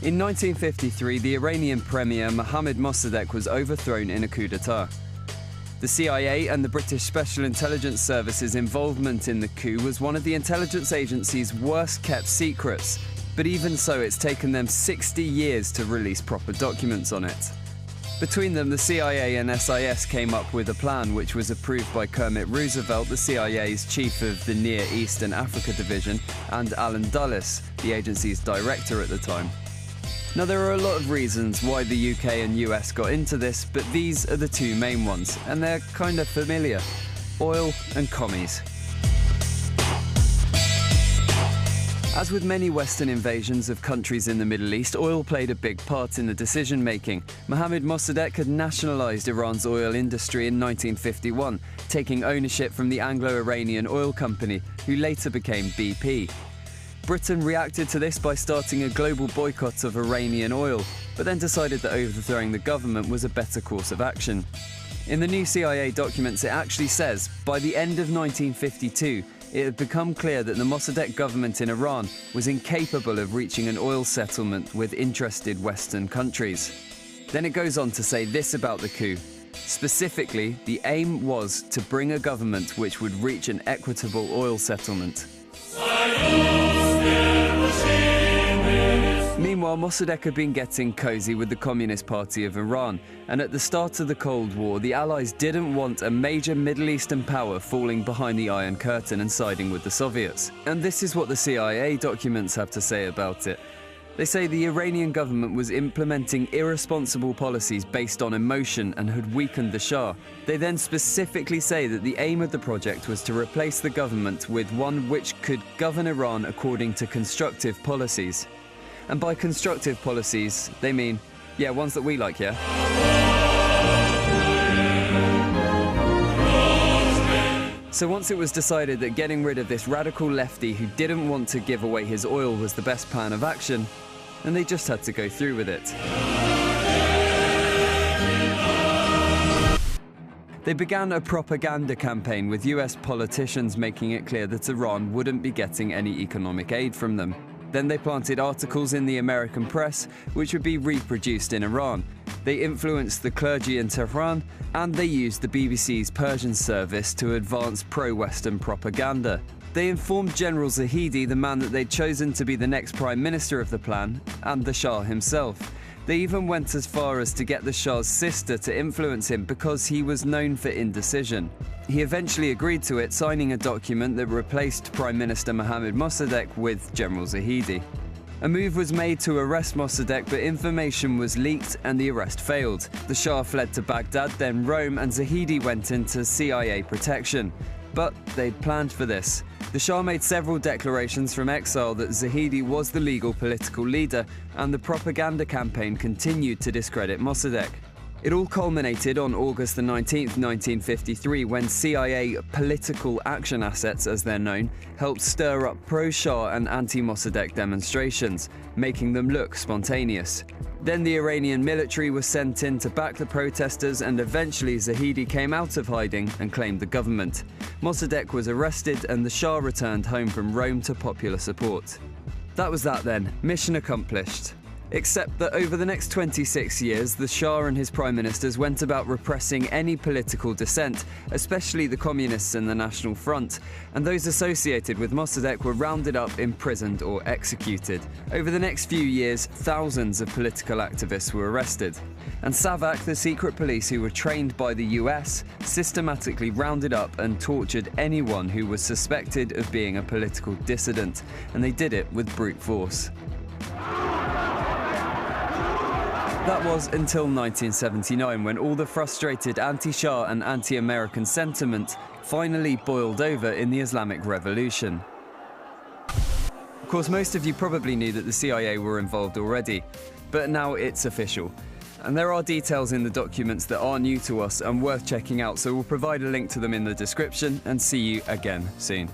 In 1953, the Iranian premier Mohammad Mossadegh was overthrown in a coup d'etat. The CIA and the British Special Intelligence Service's involvement in the coup was one of the intelligence agency's worst-kept secrets, but even so, it's taken them 60 years to release proper documents on it. Between them, the CIA and SIS came up with a plan which was approved by Kermit Roosevelt, the CIA's chief of the Near East and Africa Division, and Alan Dulles, the agency's director at the time. Now, there are a lot of reasons why the UK and US got into this, but these are the two main ones, and they're kind of familiar: oil and commies. As with many Western invasions of countries in the Middle East, oil played a big part in the decision-making. Mohammad Mossadegh had nationalized Iran's oil industry in 1951, taking ownership from the Anglo-Iranian Oil Company, who later became BP. Britain reacted to this by starting a global boycott of Iranian oil, but then decided that overthrowing the government was a better course of action. In the new CIA documents, it actually says, by the end of 1952, it had become clear that the Mossadegh government in Iran was incapable of reaching an oil settlement with interested Western countries. Then it goes on to say this about the coup. Specifically, the aim was to bring a government which would reach an equitable oil settlement. Meanwhile, Mossadegh had been getting cozy with the Communist Party of Iran, and at the start of the Cold War, the Allies didn't want a major Middle Eastern power falling behind the Iron Curtain and siding with the Soviets. And this is what the CIA documents have to say about it. They say the Iranian government was implementing irresponsible policies based on emotion and had weakened the Shah. They then specifically say that the aim of the project was to replace the government with one which could govern Iran according to constructive policies. And by constructive policies, they mean, yeah, ones that we like, yeah? So once it was decided that getting rid of this radical lefty who didn't want to give away his oil was the best plan of action, and they just had to go through with it. They began a propaganda campaign with US politicians making it clear that Iran wouldn't be getting any economic aid from them. Then they planted articles in the American press, which would be reproduced in Iran. They influenced the clergy in Tehran, and they used the BBC's Persian service to advance pro-Western propaganda. They informed General Zahedi, the man that they'd chosen to be the next prime minister of the plan, and the Shah himself. They even went as far as to get the Shah's sister to influence him because he was known for indecision. He eventually agreed to it, signing a document that replaced Prime Minister Mohammad Mossadegh with General Zahedi. A move was made to arrest Mossadegh, but information was leaked and the arrest failed. The Shah fled to Baghdad, then Rome, and Zahedi went into CIA protection. But they'd planned for this. The Shah made several declarations from exile that Zahedi was the legal political leader, and the propaganda campaign continued to discredit Mossadegh. It all culminated on August the 19th, 1953, when CIA political action assets, as they're known, helped stir up pro-Shah and anti-Mossadegh demonstrations, making them look spontaneous. Then the Iranian military was sent in to back the protesters, and eventually Zahedi came out of hiding and claimed the government. Mossadegh was arrested and the Shah returned home from Rome to popular support. That was that then, mission accomplished. Except that over the next 26 years, the Shah and his prime ministers went about repressing any political dissent, especially the communists and the National Front, and those associated with Mossadegh were rounded up, imprisoned or executed. Over the next few years, thousands of political activists were arrested. And SAVAK, the secret police who were trained by the US, systematically rounded up and tortured anyone who was suspected of being a political dissident, and they did it with brute force. That was until 1979, when all the frustrated anti-Shah and anti-American sentiment finally boiled over in the Islamic Revolution. Of course, most of you probably knew that the CIA were involved already, but now it's official. And there are details in the documents that are new to us and worth checking out, so we'll provide a link to them in the description, and see you again soon.